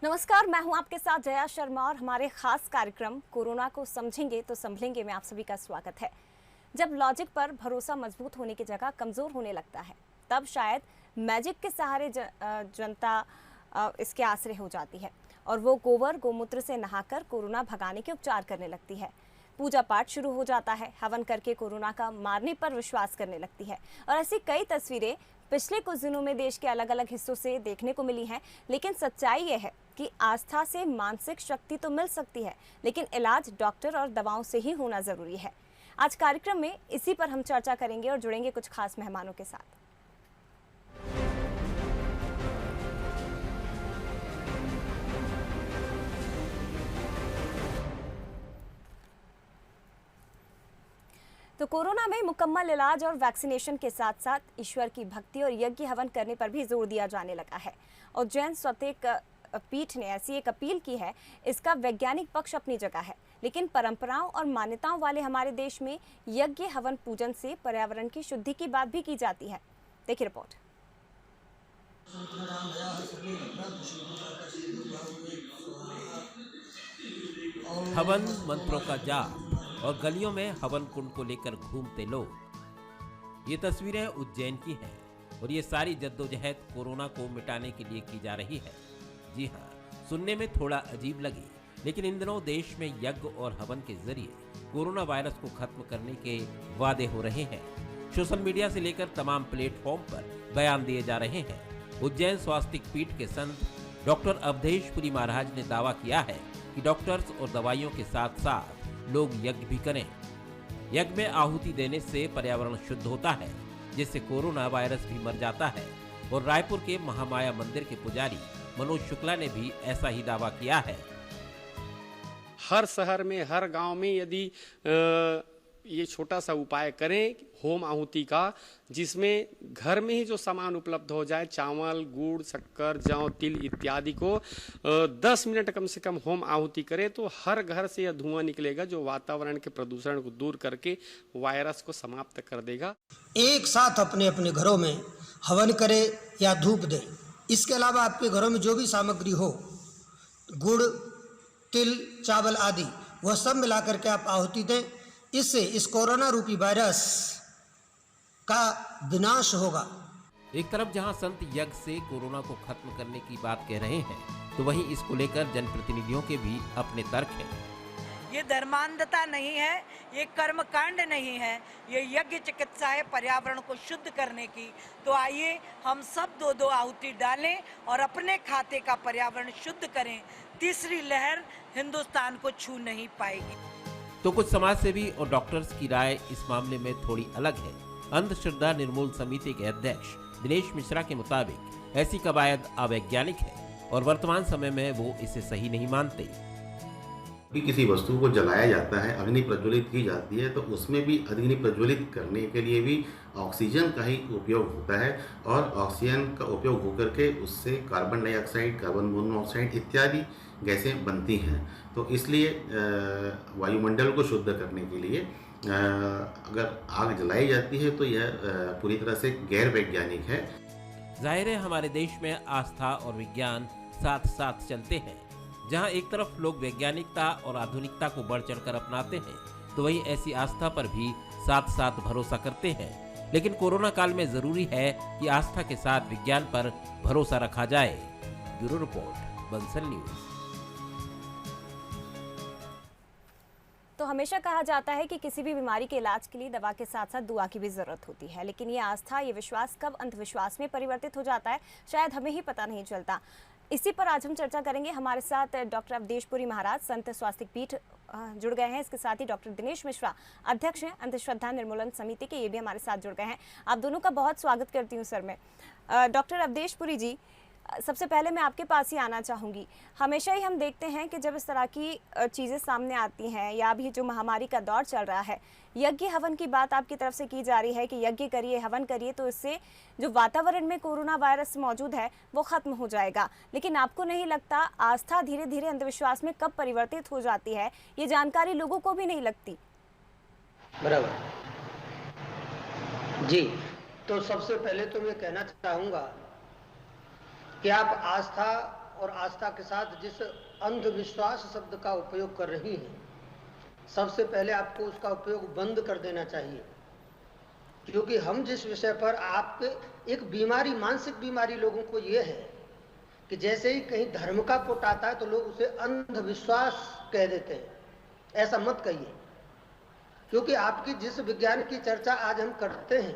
नमस्कार, मैं हूं आपके साथ जया शर्मा और हमारे खास कार्यक्रम कोरोना को समझेंगे तो संभलेंगे में आप सभी का स्वागत है। जब लॉजिक पर भरोसा मजबूत होने की जगह कमजोर होने लगता है, तब शायद मैजिक के सहारे जनता इसके आश्रय हो जाती है और वो गोबर गोमूत्र से नहाकर कोरोना भगाने के उपचार करने लगती है। पूजा पाठ शुरू हो जाता है, हवन करके कोरोना का मारने पर विश्वास करने लगती है। और ऐसी कई तस्वीरें पिछले कुछ दिनों में देश के अलग अलग हिस्सों से देखने को मिली हैं। लेकिन सच्चाई यह है कि आस्था से मानसिक शक्ति तो मिल सकती है, लेकिन इलाज डॉक्टर और दवाओं से ही होना जरूरी है। आज कार्यक्रम में इसी पर हम चर्चा करेंगे और जुड़ेंगे कुछ खास मेहमानों के साथ। तो कोरोना में मुकम्मल इलाज और वैक्सीनेशन के साथ साथ ईश्वर की भक्ति और यज्ञ हवन करने पर भी जोर दिया जाने लगा है। और जैन स्वस्तिक पीठ ने ऐसी एक अपील की है। इसका वैज्ञानिक पक्ष अपनी जगह है, लेकिन परंपराओं और मान्यताओं वाले हमारे देश में यज्ञ हवन पूजन से पर्यावरण की शुद्धि की बात भी की जाती है। देखिए रिपोर्ट। हवन मंत्रों का जाप और गलियों में हवन कुंड को लेकर घूमते लोग। ये तस्वीरें उज्जैन की हैं और ये सारी जद्दोजहद कोरोना को मिटाने के लिए की जा रही है। जी हाँ, सुनने में थोड़ा अजीब लगे, लेकिन इन दिनों देश में यज्ञ और हवन के जरिए कोरोना वायरस को खत्म करने के वादे हो रहे हैं। सोशल मीडिया से लेकर तमाम प्लेटफॉर्म पर बयान दिए जा रहे हैं। उज्जैन स्वास्तिक पीठ के संत डॉक्टर अवधेश पुरी महाराज ने दावा किया है कि डॉक्टर्स और दवाइयों के साथ साथ लोग यज्ञ भी करें। यज्ञ में आहुति देने से पर्यावरण शुद्ध होता है, जिससे कोरोना वायरस भी मर जाता है। और रायपुर के महामाया मंदिर के पुजारी मनोज शुक्ला ने भी ऐसा ही दावा किया है। हर शहर में, हर गांव में यदि ये छोटा सा उपाय करें होम आहुति का, जिसमें घर में ही जो सामान उपलब्ध हो जाए, चावल, गुड़, शक्कर, जौ, तिल इत्यादि को 10 मिनट कम से कम होम आहुति करें, तो हर घर से यह धुआं निकलेगा जो वातावरण के प्रदूषण को दूर करके वायरस को समाप्त कर देगा। एक साथ अपने अपने घरों में हवन करें या धूप दें। इसके अलावा आपके घरों में जो भी सामग्री हो, गुड़, तिल, चावल आदि, वह सब मिलाकर के आप आहुति दें। इससे इस कोरोना रूपी वायरस का विनाश होगा। एक तरफ जहां संत यज्ञ से कोरोना को खत्म करने की बात कह रहे हैं, तो वहीं इसको लेकर जनप्रतिनिधियों के भी अपने तर्क हैं। ये धर्मांधता नहीं है, ये कर्मकांड नहीं है, ये यज्ञ चिकित्सा है पर्यावरण को शुद्ध करने की। तो आइए हम सब दो आहुति डालें और अपने खाते का पर्यावरण शुद्ध करें। तीसरी लहर हिंदुस्तान को छू नहीं पाएगी। तो कुछ समाजसेवी और डॉक्टर्स की राय इस मामले में थोड़ी अलग है। अंधश्रद्धा निर्मूल समिति के अध्यक्ष दिनेश मिश्रा के मुताबिक ऐसी कवायद अवैज्ञानिक है और वर्तमान समय में वो इसे सही नहीं मानते। किसी वस्तु को जलाया जाता है, अग्नि प्रज्वलित की जाती है, तो उसमें भी अग्नि प्रज्वलित करने के लिए भी ऑक्सीजन का ही उपयोग होता है और ऑक्सीजन का उपयोग होकर के उससे कार्बन डाइऑक्साइड, कार्बन मोनोऑक्साइड इत्यादि गैसें बनती हैं। तो इसलिए वायुमंडल को शुद्ध करने के लिए अगर आग जलाई जाती है तो यह पूरी तरह से गैर वैज्ञानिक है। जाहिर है हमारे देश में आस्था और विज्ञान साथ साथ चलते हैं। जहां एक तरफ लोग वैज्ञानिकता और आधुनिकता को बढ़ चढ़कर अपनाते हैं, तो वहीं ऐसी आस्था पर भी साथ साथ भरोसा करते हैं। लेकिन कोरोना काल में जरूरी है कि आस्था के साथ विज्ञान पर भरोसा रखा जाए। Bureau report, Bansal news. तो हमेशा कहा जाता है कि किसी भी बीमारी के इलाज के लिए दवा के साथ साथ दुआ की भी जरूरत होती है, लेकिन ये आस्था, ये विश्वास कब अंधविश्वास में परिवर्तित हो जाता है, शायद हमें ही पता नहीं चलता। इसी पर आज हम चर्चा करेंगे। हमारे साथ डॉक्टर अवधेश पुरी महाराज, संत स्वास्तिक पीठ जुड़ गए हैं। इसके साथ ही डॉक्टर दिनेश मिश्रा, अध्यक्ष हैं अंधश्रद्धा निर्मूलन समिति के, ये भी हमारे साथ जुड़ गए हैं। आप दोनों का बहुत स्वागत करती हूँ सर मैं। डॉक्टर अवधेश पुरी जी, सबसे पहले मैं आपके पास ही आना चाहूँगी। हमेशा ही हम देखते हैं कि जब इस तरह की चीज़ें सामने आती हैं या अभी जो महामारी का दौर चल रहा है, यज्ञ हवन की बात आपकी तरफ से की जा रही है कि यज्ञ करिए, हवन करिए, तो इससे जो वातावरण में कोरोना वायरस मौजूद है वो खत्म हो जाएगा। लेकिन आपको नहीं लगता आस्था धीरे धीरे अंधविश्वास में कब परिवर्तित हो जाती है, ये जानकारी लोगों को भी नहीं लगती? बराबर जी। तो सबसे पहले तो मैं कहना चाहूँगा कि आप आस्था और आस्था के साथ जिस अंधविश्वास शब्द का उपयोग कर रही हैं, सबसे पहले आपको उसका उपयोग बंद कर देना चाहिए। क्योंकि हम जिस विषय पर आपके एक बीमारी, मानसिक बीमारी लोगों को यह है कि जैसे ही कहीं धर्म का पुट आता है तो लोग उसे अंधविश्वास कह देते हैं। ऐसा मत कहिए, क्योंकि आपकी जिस विज्ञान की चर्चा आज हम करते हैं,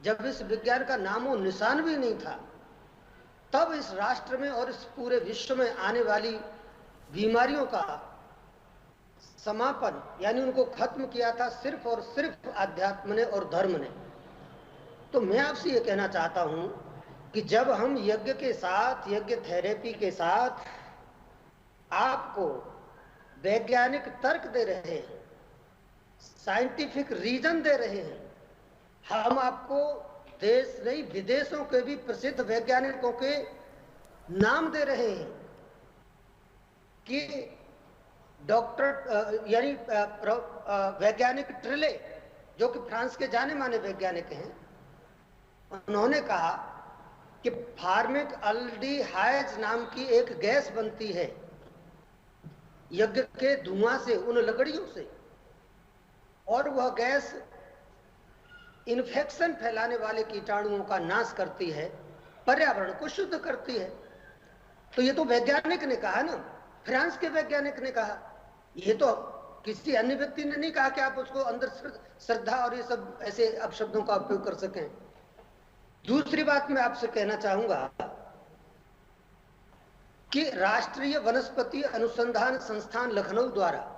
जब इस विज्ञान का नामो निशान भी नहीं था, तब इस राष्ट्र में और इस पूरे विश्व में आने वाली बीमारियों का समापन यानी उनको खत्म किया था सिर्फ और सिर्फ अध्यात्म ने और धर्म ने। तो मैं आपसे ये कहना चाहता हूं कि जब हम यज्ञ के साथ, यज्ञ थेरेपी के साथ आपको वैज्ञानिक तर्क दे रहे हैं, साइंटिफिक रीजन दे रहे हैं, हम आपको देश नहीं विदेशों के भी प्रसिद्ध वैज्ञानिकों के नाम दे रहे हैं कि डॉक्टर यानी वैज्ञानिक ट्रिले, जो कि फ्रांस के जाने माने वैज्ञानिक हैं, उन्होंने कहा कि फार्मिक अल्डिहाइड नाम की एक गैस बनती है यज्ञ के धुआं से, उन लकड़ियों से, और वह गैस इन्फेक्शन फैलाने वाले कीटाणुओं का नाश करती है, पर्यावरण को शुद्ध करती है। तो ये तो वैज्ञानिक ने कहा ना, फ्रांस के वैज्ञानिक ने कहा, ये तो किसी अन्य व्यक्ति ने नहीं कहा कि आप उसको अंदर श्रद्धा और ये सब ऐसे अपशब्दों का उपयोग कर सकें। दूसरी बात मैं आपसे कहना चाहूंगा कि राष्ट्रीय वनस्पति अनुसंधान संस्थान लखनऊ द्वारा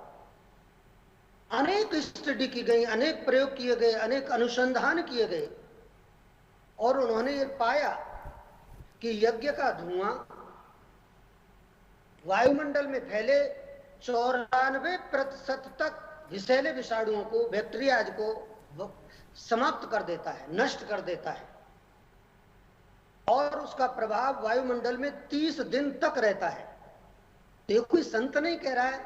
अनेक स्टडी की गई, अनेक प्रयोग किए गए, अनेक अनुसंधान किए गए, और उन्होंने ये पाया कि यज्ञ का धुआं वायुमंडल में फैले 94% तक विषैले विषाणुओं को, बैक्टीरियाज को समाप्त कर देता है, नष्ट कर देता है, और उसका प्रभाव वायुमंडल में 30 दिन तक रहता है। ये कोई संत नहीं कह रहा है,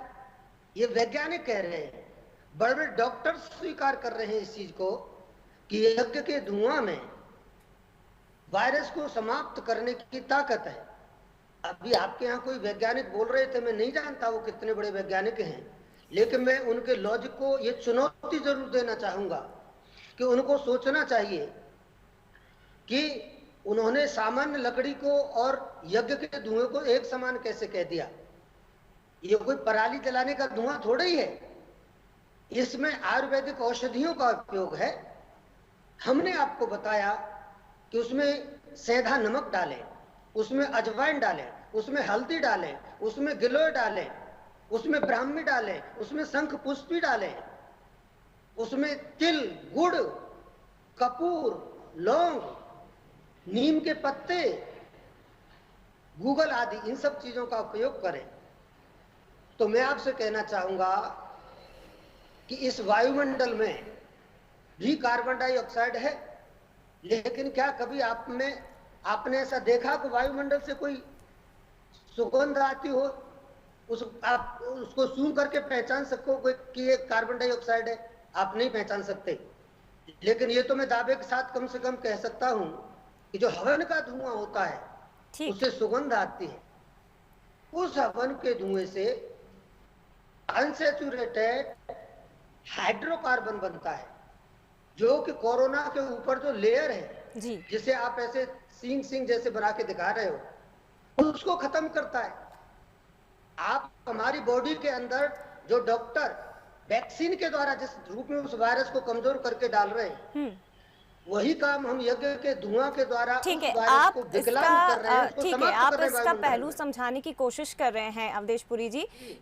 ये वैज्ञानिक कह रहे हैं, बड़े बड़े डॉक्टर स्वीकार कर रहे हैं इस चीज को कि यज्ञ के धुआं में वायरस को समाप्त करने की ताकत है। अभी आपके यहाँ कोई वैज्ञानिक बोल रहे थे, मैं नहीं जानता वो कितने बड़े वैज्ञानिक हैं, लेकिन मैं उनके लॉजिक को ये चुनौती जरूर देना चाहूंगा कि उनको सोचना चाहिए कि उन्होंने सामान्य लकड़ी को और यज्ञ के धुएं को एक समान कैसे कह दिया। ये कोई पराली जलाने का धुआं थोड़ा ही है, इसमें आयुर्वेदिक औषधियों का उपयोग है। हमने आपको बताया कि उसमें सेंधा नमक डालें, उसमें अजवाइन डालें, उसमें हल्दी डालें, उसमें गिलोय डालें, उसमें ब्राह्मी डालें, उसमें शंख पुष्पी डालें, उसमें तिल, गुड़, कपूर, लौंग, नीम के पत्ते, गूगल आदि, इन सब चीजों का उपयोग करें। तो मैं आपसे कहना चाहूंगा कि इस वायुमंडल में भी कार्बन डाइऑक्साइड है, लेकिन क्या कभी आपने ऐसा देखा कि वायुमंडल से कोई सुगंध आती हो, आप उसको सूंघ करके पहचान सको कि ये कार्बन डाइऑक्साइड है? आप नहीं पहचान सकते। लेकिन ये तो मैं दावे के साथ कम से कम कह सकता हूं कि जो हवन का धुआं होता है उससे सुगंध आती है। उस हवन के धुएं से अनसैचुरेटेड हाइड्रोकार्बन बनता है, जो कि कोरोना के ऊपर जो लेयर है जी, जिसे आप ऐसे सींग जैसे बना के दिखा रहे हो, उसको खत्म करता है। आप हमारी बॉडी के अंदर जो डॉक्टर वैक्सीन के द्वारा जिस रूप में उस वायरस को कमजोर करके डाल रहे हैं, वही काम हम यज्ञ के धुआं के द्वारा ठीक है। आप इसका पहलू समझाने की कोशिश कर रहे हैं अवधेश पुरी जी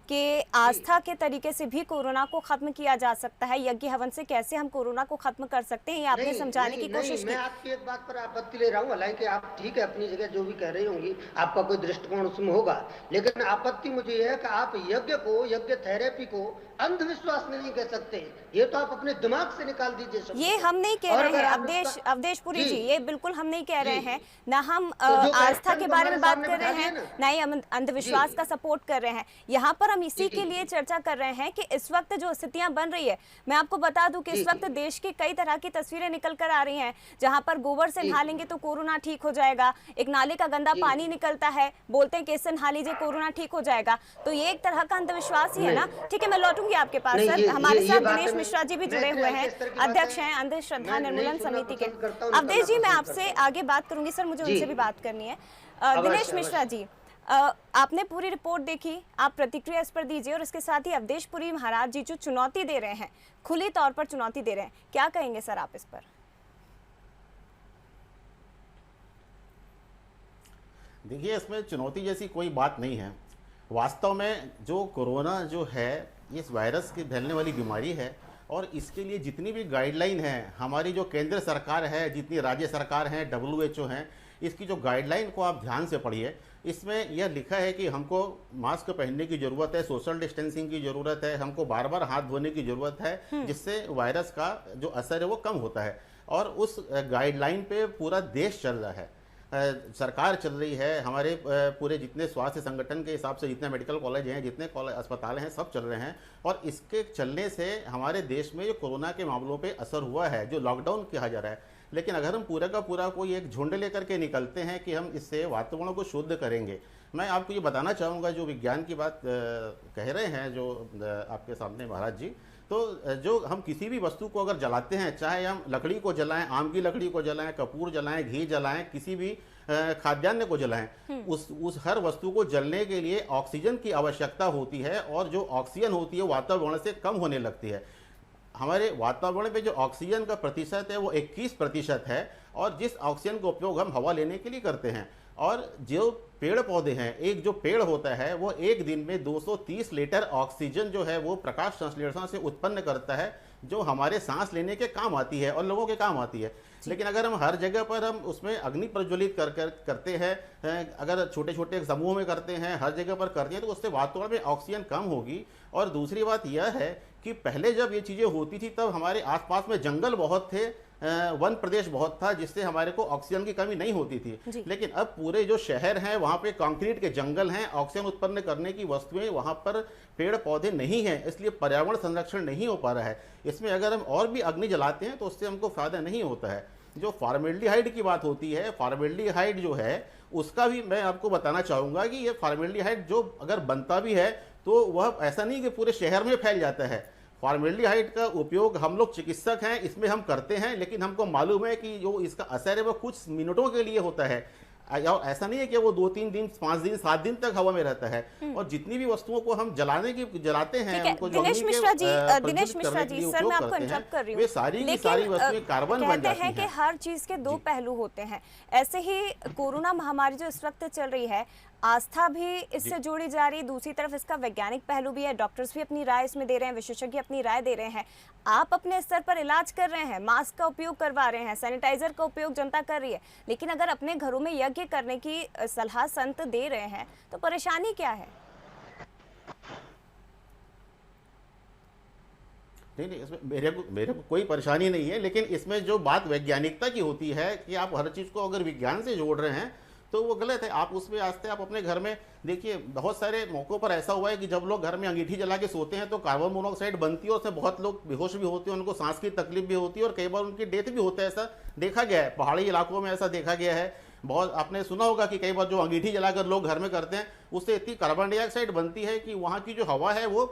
कि आस्था के तरीके से भी कोरोना को खत्म किया जा सकता है, यज्ञ हवन से कैसे हम कोरोना को खत्म कर सकते हैं, ये आपने समझाने की कोशिश की। मैं आपकी एक बात पर आपत्ति ले रहा हूँ, हालांकि आप ठीक है अपनी जगह जो भी कह रही होंगी, आपका कोई दृष्टिकोण उसमें होगा, लेकिन आपत्ति मुझे है कि आप यज्ञ को, यज्ञ थेरेपी को अंधविश्वास नहीं कह सकते, ये तो आप अपने दिमाग से निकाल दीजिए शब्द ये को। हम नहीं कह और रहे अगर हैं आप अवधेश इसका- अवधेशपुरी जी, जी। ये बिल्कुल हम नहीं कह रहे जी। हैं, ना हम तो जो आस्था फैक्ट के है, बारे में हमारे बात सामने कर रहे बिठा हैं, दिए ना। ना ही हम अंधविश्वास जी। का सपोर्ट कर रहे हैं। यहाँ पर हम इसी जी, के जी। लिए चर्चा कर रहे हैं कि इस वक्त जो स्थितियां बन रही है, मैं आपको बता दूं कि जी, इस वक्त जी। देश की कई तरह की तस्वीरें निकल कर आ रही हैं, जहां पर गोबर से जी। नहा लेंगे तो कोरोना ठीक हो जाएगा, एक नाले का गंदा जी। पानी निकलता है, बोलते हैं कि इससे नहा लीजिए कोरोना ठीक हो जाएगा। तो ये एक तरह का अंधविश्वास ही है ना। ठीक है, मैं लौटूंगी आपके पास। नहीं, सर, ये हमारे साथ बात दिनेश मैं- मिश्रा जी भी मैं जुड़े हुए हैं, इस तरह की बातें- अध्यक्ष हैं अंधश्रद्धा मैं नहीं निर्मूलन सुनना समिति के। पसंद करता हूं, ना अवधेश जी, करना मैं पसंद आपसे करता हूं। आगे बात करूंगी सर, मुझे जी। उनसे भी बात करनी है। अवश्य, दिनेश मिश्रा अवश्य। जी, आपने पूरी रिपोर्ट देखी, आप प्रतिक्रिया इस पर दीजिए, और इसके साथ ही अवधेशपुरी महाराज जी जो चुनौती दे रहे हैं, खुली तौर पर चुनौती दे रहे हैं, क्या कहेंगे सर आप इस पर? देखिए, इसमें चुनौती जैसी कोई बात नहीं है। वास्तव में जो कोरोना जो है, इस वायरस की फैलने वाली बीमारी है, और इसके लिए जितनी भी गाइडलाइन है, हमारी जो केंद्र सरकार है, जितनी राज्य सरकार हैं, WHO हैं, इसकी जो गाइडलाइन को आप ध्यान से पढ़िए। इसमें यह लिखा है कि हमको मास्क पहनने की ज़रूरत है, सोशल डिस्टेंसिंग की ज़रूरत है, हमको बार बार हाथ धोने की ज़रूरत है, जिससे वायरस का जो असर है वो कम होता है। और उस गाइडलाइन पे पूरा देश चल रहा है, सरकार चल रही है, हमारे पूरे जितने स्वास्थ्य संगठन के हिसाब से जितने मेडिकल कॉलेज हैं, जितने कॉलेज अस्पताल हैं, सब चल रहे हैं। और इसके चलने से हमारे देश में जो कोरोना के मामलों पे असर हुआ है, जो लॉकडाउन कहा जा रहा है, लेकिन अगर हम पूरा का पूरा कोई एक झुंड लेकर के निकलते हैं कि हम इससे वातावरण को शुद्ध करेंगे, मैं आपको ये बताना चाहूँगा, जो विज्ञान की बात कह रहे हैं जो आपके सामने महाराज जी, तो जो हम किसी भी वस्तु को अगर जलाते हैं, चाहे हम लकड़ी को जलाएं, आम की लकड़ी को जलाएं, कपूर जलाएं, घी जलाएं, किसी भी खाद्यान्न को जलाएं, उस हर वस्तु को जलने के लिए ऑक्सीजन की आवश्यकता होती है, और जो ऑक्सीजन होती है वातावरण से कम होने लगती है। हमारे वातावरण में जो ऑक्सीजन का प्रतिशत है वो 21% है, और जिस ऑक्सीजन का उपयोग हम हवा लेने के लिए करते हैं, और जो पेड़ पौधे हैं, एक जो पेड़ होता है वो एक दिन में 230 लीटर ऑक्सीजन जो है वो प्रकाश संश्लेषण से उत्पन्न करता है, जो हमारे सांस लेने के काम आती है और लोगों के काम आती है। लेकिन अगर हम हर जगह पर हम उसमें अग्नि प्रज्वलित करते हैं, अगर छोटे छोटे समूह में करते हैं, हर जगह पर करते हैं, तो उससे वातावरण में ऑक्सीजन कम होगी। और दूसरी बात यह है कि पहले जब ये चीज़ें होती थी तब हमारे आसपास में जंगल बहुत थे, वन प्रदेश बहुत था, जिससे हमारे को ऑक्सीजन की कमी नहीं होती थी। लेकिन अब पूरे जो शहर हैं वहाँ पे कंक्रीट के जंगल हैं, ऑक्सीजन उत्पन्न करने की वस्तुएं वहाँ पर पेड़ पौधे नहीं हैं, इसलिए पर्यावरण संरक्षण नहीं हो पा रहा है। इसमें अगर हम और भी अग्नि जलाते हैं तो उससे हमको फायदा नहीं होता है। जो फॉर्मेल्डिहाइड की बात होती है, फॉर्मेल्डिहाइड जो है उसका भी मैं आपको बताना चाहूँगा कि ये फॉर्मेल्डिहाइड जो अगर बनता भी है तो वह ऐसा नहीं कि पूरे शहर में फैल जाता है। फॉर्मेल्डिहाइड का उपयोग हम लोग चिकित्सक हैं, इसमें हम करते हैं, लेकिन हमको मालूम है कि जो इसका असर है वो कुछ मिनटों के लिए होता है, और ऐसा नहीं है कि वो 2-3 दिन, 5 दिन, 7 दिन तक हवा में रहता है। और जितनी भी वस्तुओं को हम जलाते हैं, उनको दिनेश मिश्रा जी, दिनेश मिश्रा जी, सर मैं आपको इंटरप्ट कर रही हूँ, वे सारी की सारी वस्तुएं कार्बन बन जाती हैं। कहते हैं कि हर चीज के दो पहलू होते हैं। ऐसे ही कोरोना महामारी जो इस वक्त चल रही है, आस्था भी इससे जोड़ी जा रही है, दूसरी तरफ इसका वैज्ञानिक पहलू भी है, डॉक्टर्स भी अपनी राय इसमें दे रहे हैं, विशेषज्ञ अपनी राय दे रहे हैं। आप अपने स्तर पर इलाज कर रहे हैं, मास्क का उपयोग करवा रहे हैं, सैनिटाइजर का उपयोग जनता कर रही है, लेकिन अगर अपने घरों में यज्ञ करने की सलाह संत दे रहे हैं तो परेशानी क्या है? नहीं, इसमें मेरे को कोई परेशानी नहीं है, लेकिन इसमें जो बात वैज्ञानिकता की होती है कि आप हर चीज़ को अगर विज्ञान से जोड़ रहे हैं तो वो गलत है। आप उसमें आस्ते आप अपने घर में देखिए, बहुत सारे मौक़ों पर ऐसा हुआ है कि जब लोग घर में अंगीठी जला के सोते हैं तो कार्बन मोनोऑक्साइड बनती है, और उससे बहुत लोग बेहोश भी होते हैं, उनको सांस की तकलीफ भी होती है, और कई बार उनकी डेथ भी होता है। ऐसा देखा गया है, पहाड़ी इलाकों में ऐसा देखा गया है। बहुत आपने सुना होगा कि कई बार जो अंगीठी जलाकर लोग घर में करते हैं उससे इतनी कार्बन डाइऑक्साइड बनती है कि वहाँ की जो हवा है वो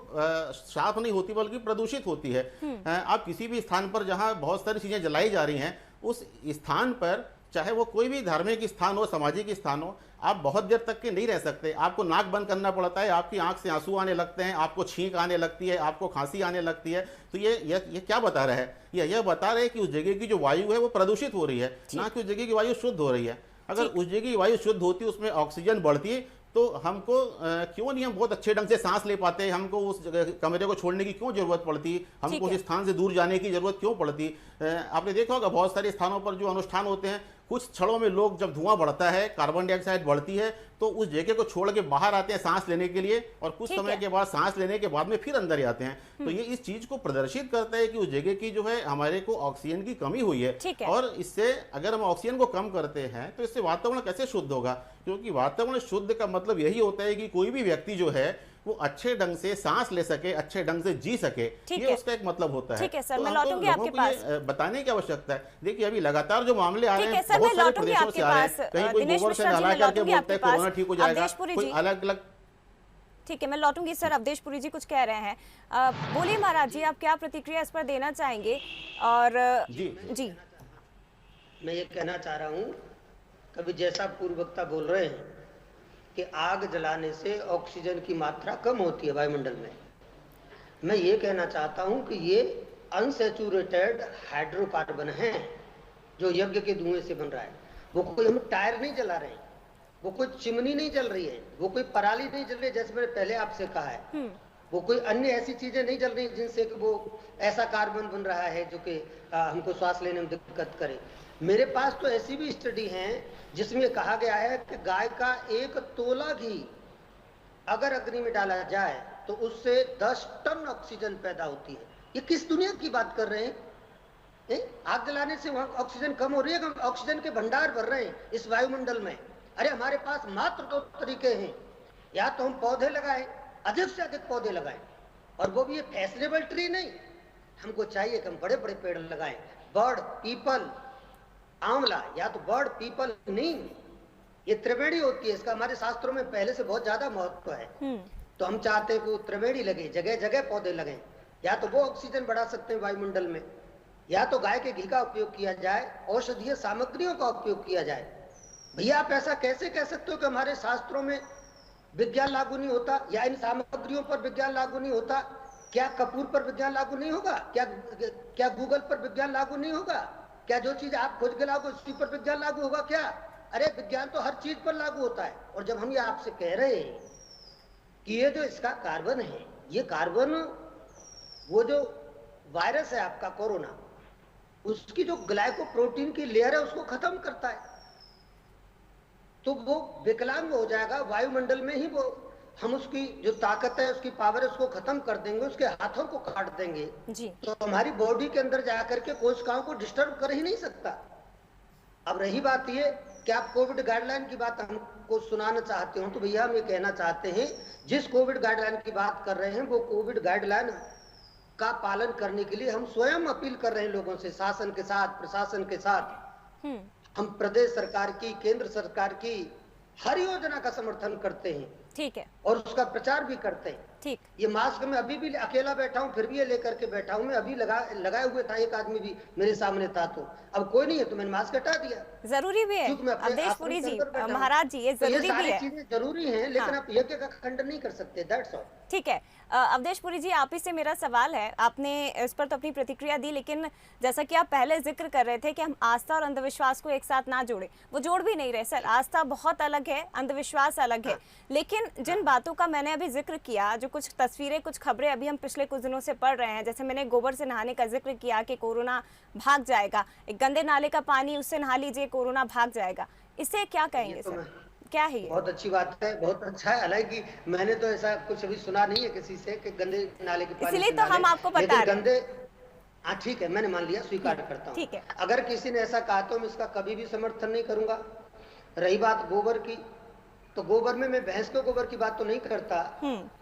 साफ नहीं होती बल्कि प्रदूषित होती है। आप किसी भी स्थान पर जहाँ बहुत सारी चीज़ें जलाई जा रही हैं, उस स्थान पर चाहे वो कोई भी धार्मिक स्थान हो, सामाजिक स्थान हो, आप बहुत देर तक के नहीं रह सकते। आपको नाक बंद करना पड़ता है, आपकी आंख से आंसू आने लगते हैं, आपको छींक आने लगती है, आपको खांसी आने लगती है। तो ये क्या बता रहा है? यह बता रहा है कि उस जगह की जो वायु है वो प्रदूषित हो रही है, ना कि उस जगह की वायु शुद्ध हो रही है। अगर उस जगह की वायु शुद्ध होती, उसमें ऑक्सीजन बढ़ती, तो हमको क्यों नहीं हम बहुत अच्छे ढंग से सांस ले पाते, हमको उस कमरे को छोड़ने की क्यों जरूरत पड़ती, हमको उस स्थान से दूर जाने की जरूरत क्यों पड़ती। आपने देखा होगा बहुत सारे स्थानों पर जो अनुष्ठान होते हैं कुछ क्षणों में लोग जब धुआं बढ़ता है, कार्बन डाइऑक्साइड बढ़ती है, तो उस जगह को छोड़ के बाहर आते हैं सांस लेने के लिए, और कुछ ठीक समय है। के बाद सांस लेने के बाद में फिर अंदर ही आते हैं। तो ये इस चीज को प्रदर्शित करता है कि उस जगह की जो है हमारे को ऑक्सीजन की कमी हुई है। ठीक है। और इससे अगर हम ऑक्सीजन को कम करते हैं तो इससे वातावरण कैसे शुद्ध होगा? क्योंकि वातावरण शुद्ध का मतलब यही होता है कि कोई भी व्यक्ति जो है वो अच्छे ढंग से सांस ले सके, अच्छे ढंग से जी सके, ठीक ये है। उसका एक मतलब होता है। ठीक है सर, तो मैं हमको लौटूंगी लोगों आपके को पास। ये बताने की आवश्यकता है। देखिए अभी लगातार जो मामले आ रहे ठीक हैं, है सर, बहुत मैं सारे लौटूंगी प्रदेशों आपके से आ रहे पास। हैं। कहीं कोई दिनेश गोबर से मिश्रा जी, नहला मैं करके लौटूंगी बोलते आपके हैं कोरोना पास। ठीक हो जाएगा, अवधेश पुरी कोई जी। अलग अलग। ठीक है, मैं लौटूंगी सर। अवधेश पुरी जी कुछ कह रहे हैं, बोलिए महाराज जी, आप क्या प्रतिक्रिया इस पर देना चाहेंगे? और जी मैं ये कहना चाह रहा हूँ, कभी जैसा पूर्व वक्ता बोल रहे हैं कि आग जलाने से ऑक्सीजन की मात्रा कम होती है वायुमंडल में, मैं ये कहना चाहता हूँ कि ये अनसैचुरेटेड हाइड्रोकार्बन है जो यज्ञ के धुएं से बन रहा है। वो कोई हम टायर नहीं जला रहे हैं, वो कोई चिमनी नहीं जल रही है, वो कोई पराली नहीं जल रही है, जैसे मैंने पहले आपसे कहा है। वो कोई अन्य ऐसी चीजें नहीं जल रही जिनसे कि वो ऐसा कार्बन बन रहा है जो कि हमको सांस लेने में दिक्कत करे। मेरे पास तो ऐसी भी स्टडी हैं जिसमें कहा गया है कि गाय का 1 तोला घी अगर अग्नि में डाला जाए तो उससे 10 टन ऑक्सीजन पैदा होती है। ये किस दुनिया की बात कर रहे हैं? आग जलाने से वहां ऑक्सीजन कम हो रही है, ऑक्सीजन के भंडार भर रहे हैं इस वायुमंडल में। अरे हमारे पास मात्र 2 तरीके हैं, या तो हम पौधे लगाएं, अधिक से अधिक पौधे लगाएं, और वो भी ये फैशनेबल ट्री नहीं, हमको चाहिए कि हम बड़े बड़े पेड़ लगाएं, बर्ड, पीपल, आंवला, या तो बर्ड, पीपल, नीम, ये त्रिवेणी होती है, इसका हमारे शास्त्रों में पहले से बहुत ज्यादा महत्व है। तो हम चाहते हैं कि वो त्रिवेणी लगे, जगह जगह पौधे लगें, या तो वो ऑक्सीजन बढ़ा सकते हैं वायुमंडल में, या तो गाय के घी का उपयोग किया जाए, औषधीय सामग्रियों का उपयोग किया जाए। भैया आप ऐसा कैसे कह सकते हो कि हमारे शास्त्रों में विज्ञान लागू नहीं होता, या इन सामग्रियों पर विज्ञान लागू नहीं होता? क्या कपूर पर विज्ञान लागू नहीं होगा? क्या गूगल पर विज्ञान लागू नहीं होगा? क्या जो चीज आप खोज के लाओगे उसी पर विज्ञान लागू होगा क्या? अरे विज्ञान तो हर चीज पर लागू होता है। और जब हम ये आपसे कह रहे हैं कि ये जो इसका कार्बन है, ये कार्बन वो जो वायरस है आपका कोरोना, उसकी जो ग्लाइकोप्रोटीन की लेयर है उसको खत्म करता है, तो वो विकलांग हो जाएगा वायुमंडल में ही। वो हम उसकी जो ताकत है, उसकी पावर है, उसको खत्म कर देंगे, उसके हाथों को काट देंगे जी। तो हमारी बॉडी के अंदर जाकर के कोशिकाओं को डिस्टर्ब कर ही नहीं सकता। अब रही बात ये कि आप कोविड गाइडलाइन की बात हमको सुनाना चाहते हो, तो भैया हम ये कहना चाहते हैं, जिस कोविड गाइडलाइन की बात कर रहे हैं वो कोविड गाइडलाइन का पालन करने के लिए हम स्वयं अपील कर रहे हैं लोगों से, शासन के साथ, प्रशासन के साथ। हम प्रदेश सरकार की, केंद्र सरकार की हर योजना का समर्थन करते हैं, ठीक है, और उसका प्रचार भी करते हैं। ठीक, ये मास्क में अभी भी अकेला बैठा हूँ, फिर भी ये लेकर के बैठा हूँ। मैं अभी लगाए हुए था, एक आदमी भी मेरे सामने था, तो अब कोई नहीं है तो मैंने मास्क हटा दिया। जरूरी भी है अवधेश पुरी जी, महाराज जी, ये जरूरी भी है, चीजें जरूरी हैं, लेकिन आप यज्ञ का खंडन नहीं कर सकते, दैट्स ऑल। ठीक है अवधेश पुरी जी, आप ही से मेरा सवाल है, आपने इस पर तो अपनी प्रतिक्रिया दी, लेकिन जैसा कि आप पहले जिक्र कर रहे थे कि हम आस्था और अंधविश्वास को एक साथ ना जोड़े, वो जोड़ भी नहीं रहे सर। आस्था बहुत अलग है, अंधविश्वास अलग है, लेकिन जिन बातों का मैंने अभी जिक्र किया, जो कुछ तस्वीरें, कुछ खबरें अभी हम पिछले कुछ दिनों से पढ़ रहे हैं, जैसे मैंने गोबर से नहाने का जिक्र किया कि कोरोना भाग जाएगा, एक गंदे नाले का पानी, उससे नहा लीजिए कोरोना भाग जाएगा, इससे क्या कहेंगे सर? क्या है ये? बहुत अच्छी बात है, बहुत अच्छा है। हालांकि मैंने तो ऐसा कुछ अभी सुना नहीं है किसी से कि गंदे नाले के पानी, इसलिए तो हम आपको बता रहे हैं। गंदे, हाँ ठीक है, मैंने मान लिया, स्वीकार करता हूँ। ठीक है, अगर किसी ने ऐसा कहा तो मैं इसका कभी भी समर्थन नहीं करूंगा। रही बात गोबर की, तो गोबर में मैं भैंस के गोबर की बात तो नहीं करता,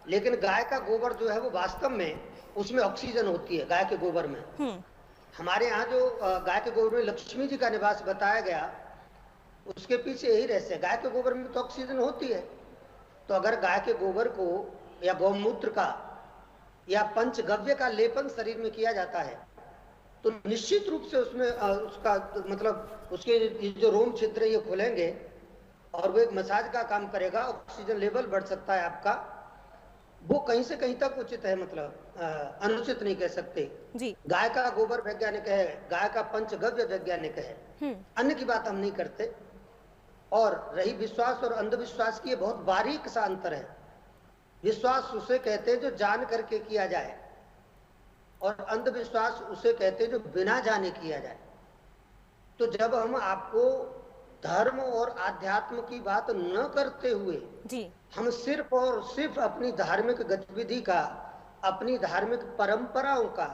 लेकिन गाय का गोबर जो है वो वास्तव में उसमें ऑक्सीजन होती है। गाय के गोबर में, हमारे यहाँ जो गाय के गोबर में लक्ष्मी जी का निवास बताया गया, उसके पीछे यही रहस्य है। गाय के गोबर में तो ऑक्सीजन होती है, तो अगर गाय के गोबर को या गौमूत्र का या पंचगव्य का लेपन शरीर में किया जाता है, तो निश्चित रूप से उसमें उसका मतलब उसके जो रोम छिद्र ये खुलेंगे और वो एक मसाज का काम करेगा, ऑक्सीजन लेवल बढ़ सकता है आपका। वो कहीं से कहीं तक उचित है, मतलब अनुचित नहीं कह सकते जी। गाय का गोबर वैज्ञानिक है, गाय का पंचगव्य वैज्ञानिक है, अन्य की बात हम नहीं करते। और रही विश्वास और अंधविश्वास की, ये बहुत बारीक सा अंतर है। विश्वास उसे कहते हैं जो जान करके किया जाए, और अंधविश्वास उसे कहते हैं जो बिना जाने किया जाए। तो जब हम आपको धर्म और आध्यात्म की बात न करते हुए जी हम सिर्फ और सिर्फ अपनी धार्मिक गतिविधि का, अपनी धार्मिक परंपराओं का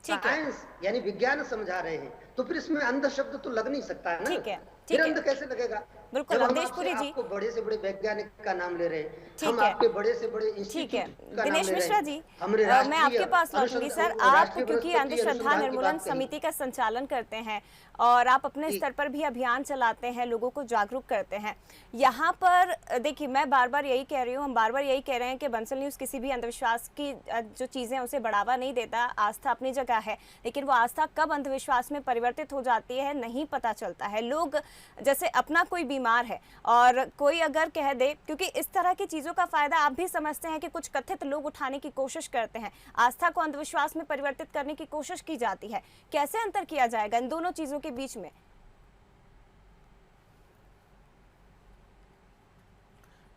ठीक है साइंस यानी विज्ञान समझा रहे हैं, तो फिर इसमें अंध शब्द तो लग नहीं सकता है ना। ठीक है, फिर ठीक है। अंध कैसे लगेगा? बिल्कुल, जब हम अवधेश पुरी जी। आपको बड़े से बड़े वैज्ञानिक का नाम ले रहे हैं, ठीक हम है। आपके बड़े से बड़े ठीक है इंस्टीट्यूट का नाम दिनेश ले रहे मिश्रा हैं, जी, हमरे मैं राष्ट्रीय आपके पास लौटूंगी सर। आप राष्ट्रीय क्योंकि बृहस्पति अंधश्रद्धा अनुसंधान की निर्मूलन बात कही। समिति का संचालन करते हैं और आप अपने जी। स्तर पर भी अभियान चलाते हैं, लोगों को जागरूक करते हैं। यहाँ पर देखिए, मैं बार बार यही कह रही हूँ, हम बार बार यही कह रहे हैं कि बंसल न्यूज़ किसी भी अंधविश्वास की जो चीज़ें हैं उसे बढ़ावा नहीं देता। आस्था अपनी जगह है, लेकिन वो आस्था कब अंधविश्वास में परिवर्तित हो जाती है नहीं पता चलता है। लोग जैसे अपना कोई बीमार है और कोई अगर कह दे, क्योंकि इस तरह की चीज़ों का फायदा आप भी समझते हैं कि कुछ कथित लोग उठाने की कोशिश करते हैं, आस्था को अंधविश्वास में परिवर्तित करने की कोशिश की जाती है। कैसे अंतर किया जाएगा इन दोनों चीज़ों के बीच में?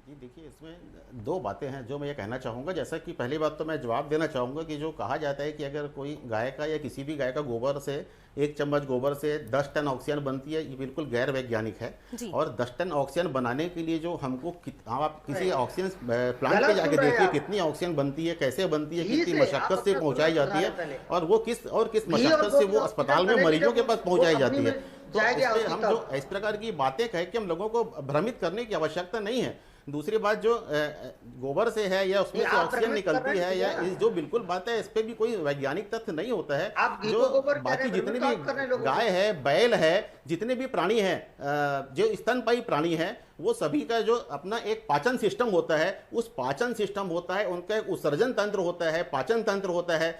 जी देखिए, इसमें दो बातें हैं जो मैं ये कहना चाहूँगा। जैसा कि पहली बात तो मैं जवाब देना चाहूँगा कि जो कहा जाता है कि अगर कोई गाय का या किसी भी गाय का गोबर से 1 चम्मच गोबर से 10 टन ऑक्सीजन बनती है, ये बिल्कुल गैर वैज्ञानिक है। और 10 टन ऑक्सीजन बनाने के लिए जो हमको आप किसी ऑक्सीजन प्लांट पे जाके देखिए कितनी ऑक्सीजन बनती है, कैसे बनती है, कितनी मशक्कत से पहुँचाई जाती है और वो किस मशक्कत से वो अस्पताल में मरीजों के पास पहुँचाई जाती है। तो इसलिए हम जो इस प्रकार की बातें कह के हम लोगों को भ्रमित करने की आवश्यकता नहीं है। दूसरी बात, जो गोबर से है या उसमें से ऑक्सीजन निकलती है या जो बिल्कुल बात है, इस पे भी कोई वैज्ञानिक तथ्य नहीं होता है। जो बाकी जितने भी गाय है, बैल है, जितने भी प्राणी हैं, जो स्तनपायी प्राणी हैं, वो सभी का जो अपना एक पाचन सिस्टम होता है, उस पाचन सिस्टम होता है, उनका एक उत्सर्जन तंत्र होता है, पाचन तंत्र होता है।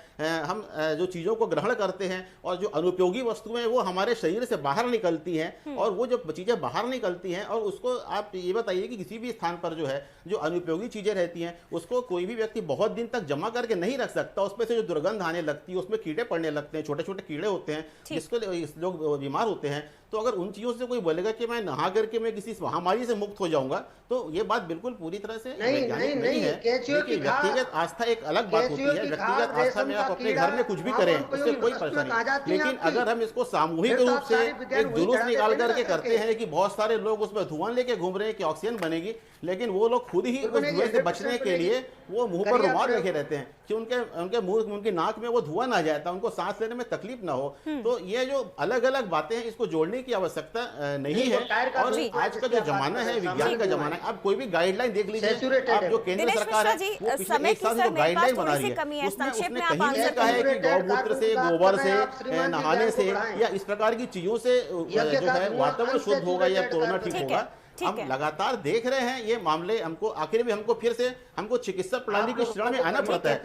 हम जो चीज़ों को ग्रहण करते हैं और जो अनुपयोगी वस्तुएं वो हमारे शरीर से बाहर निकलती हैं, और वो जो चीज़ें बाहर निकलती हैं और उसको आप ये बताइए कि किसी भी स्थान पर जो है जो अनुपयोगी चीज़ें रहती हैं उसको कोई भी व्यक्ति बहुत दिन तक जमा करके नहीं रख सकता। उसमें से जो दुर्गंध आने लगती है, उसमें कीड़े पड़ने लगते हैं, छोटे छोटे कीड़े होते हैं जिसको लोग बीमार होते हैं। तो अगर उन चीज़ों से कोई बोलेगा कि मैं नहा करके मैं किसी महामारी से मुक्त हो जाऊंगा, तो ये बात बिल्कुल पूरी तरह से वैज्ञानिक नहीं है। देखिए, व्यक्तिगत आस्था एक अलग बात होती है। व्यक्तिगत आस्था में आप अपने घर में कुछ भी करें, उससे कोई परेशानी नहीं। लेकिन अगर हम इसको सामूहिक रूप से एक जुलूस निकाल करके करते हैं कि बहुत सारे लोग उसमें धुआं लेके घूम रहे हैं कि ऑक्सीजन बनेगी, लेकिन वो लोग खुद ही उस धुएं से बचने के लिए वो मुंह पर रुमाल रखे रहते हैं कि उनके मुंह, उनकी नाक में वो धुआं ना जाता, उनको सांस लेने में तकलीफ ना हो। तो ये जो अलग अलग बातें हैं, इसको जोड़ने की आवश्यकता नहीं है। और आज का जो जमाना है, विज्ञान का जमाना है, आप कोई भी गाइडलाइन देख लीजिए, आप जो केंद्र सरकार है वो पिछले 1 साल से जो गाइडलाइन बना रही है, उसमें उसने कहीं नहीं कहा है कि गौमूत्र से, गोबर से, नहाने से या इस प्रकार की चीजों से जो है वातावरण शुद्ध होगा या कोरोना ठीक होगा। हम लगातार देख रहे हैं ये मामले। हमको आखिर में हमको चिकित्सा प्रणाली की श्रेणी में आना पड़ता है।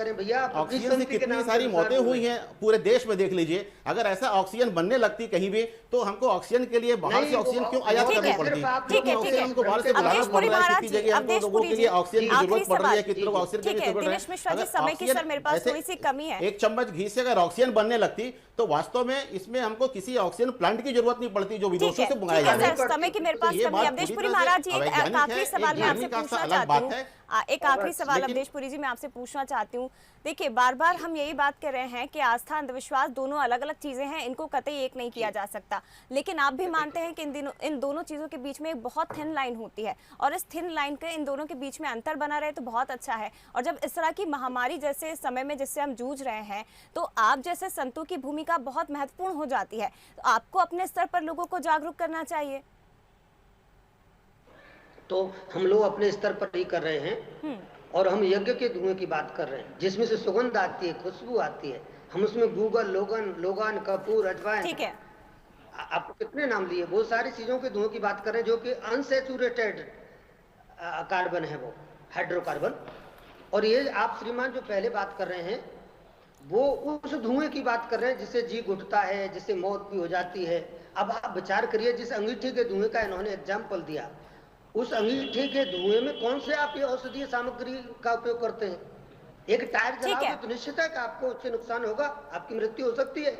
ऑक्सीजन से कितनी सारी मौतें हुई हैं पूरे देश में, देख लीजिए। अगर ऐसा ऑक्सीजन बनने लगती कहीं भी, तो हमको ऑक्सीजन के लिए बाहर से ऑक्सीजन क्यों आयात करनी पड़ती? क्योंकि हमको बाहर से बुलाना पड़ रहा है, कितनी जगह हमको लोगों के लिए ऑक्सीजन की जरूरत पड़ रही है, कितने लोग ऑक्सीजन की जरूरत है। 1 चम्मच घी से अगर ऑक्सीजन बनने लगती तो वास्तव में इसमें हमको किसी ऑक्सीजन प्लांट की जरूरत नहीं पड़ती जो विदेशों से मंगाया जाता है। समय की मेरे पास कमी है। अवधेश पुरी महाराज जी, एक आखिरी सवाल मैं आपसे पूछना चाहती हूँ। एक आखिरी सवाल अवधेश पुरी जी मैं आपसे पूछना चाहती हूँ। देखिए, बार बार हम यही बात कर रहे हैं कि आस्था अंधविश्वास दोनों अलग अलग चीजें हैं, इनको कतई एक नहीं किया जा सकता, लेकिन आप भी मानते हैं कि इन दोनों चीजों के बीच में एक बहुत थिन लाइन होती है, और इस थिन लाइन के इन दोनों के बीच में अंतर बना रहे तो बहुत अच्छा है। और जब इस तरह की महामारी जैसे समय में जिससे हम जूझ रहे हैं, तो आप जैसे संतों की भूमिका बहुत महत्वपूर्ण हो जाती है। तो आपको अपने स्तर पर लोगों को जागरूक करना चाहिए। तो हम लोग अपने स्तर पर ही कर रहे हैं, और हम यज्ञ के धुएं की बात कर रहे हैं जिसमें से सुगंध आती है, खुशबू आती है। हम उसमें गूगल, लोगान, कपूर, अजवाइन, ठीक है, आपको कितने नाम लिए, वो सारी चीजों के धुएं की बात कर रहे हैं जो कि अनसैचुरेटेड कार्बन है, वो हाइड्रोकार्बन। और ये आप श्रीमान जो पहले बात कर रहे हैं वो उस धुएं की बात कर रहे हैं जिससे जी घुटता है, जिससे मौत भी हो जाती है। अब आप विचार करिए, जिस अंगीठी के धुएं का इन्होंने एग्जाम्पल दिया, उस अंगीठी के धुएं में कौन से आप ये औषधीय सामग्री का उपयोग करते हैं? एक टायर जलाओगे तो निश्चित है कि आपको उससे नुकसान होगा, आपकी मृत्यु हो सकती है,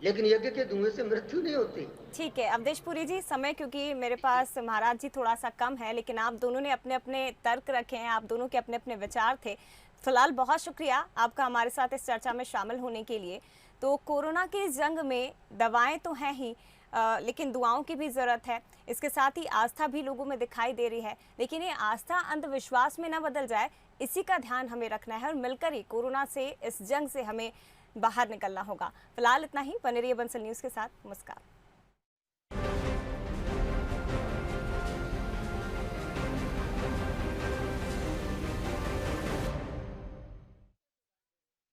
लेकिन यज्ञ के धुएं से मृत्यु नहीं होती। ठीक है अवधेश पुरी जी, समय क्योंकि मेरे पास महाराज जी थोड़ा सा कम है, लेकिन आप दोनों ने अपने अपने तर्क रखे हैं, आप दोनों के अपने अपने विचार थे। फिलहाल बहुत शुक्रिया आपका हमारे साथ इस चर्चा में शामिल होने के लिए। तो कोरोना की जंग में दवाएं तो हैं ही, लेकिन दुआओं की भी ज़रूरत है। इसके साथ ही आस्था भी लोगों में दिखाई दे रही है, लेकिन ये आस्था अंधविश्वास में न बदल जाए, इसी का ध्यान हमें रखना है और मिलकर ही कोरोना से, इस जंग से हमें बाहर निकलना होगा। फिलहाल इतना ही। बने रहिए बंसल न्यूज़ के साथ। नमस्कार।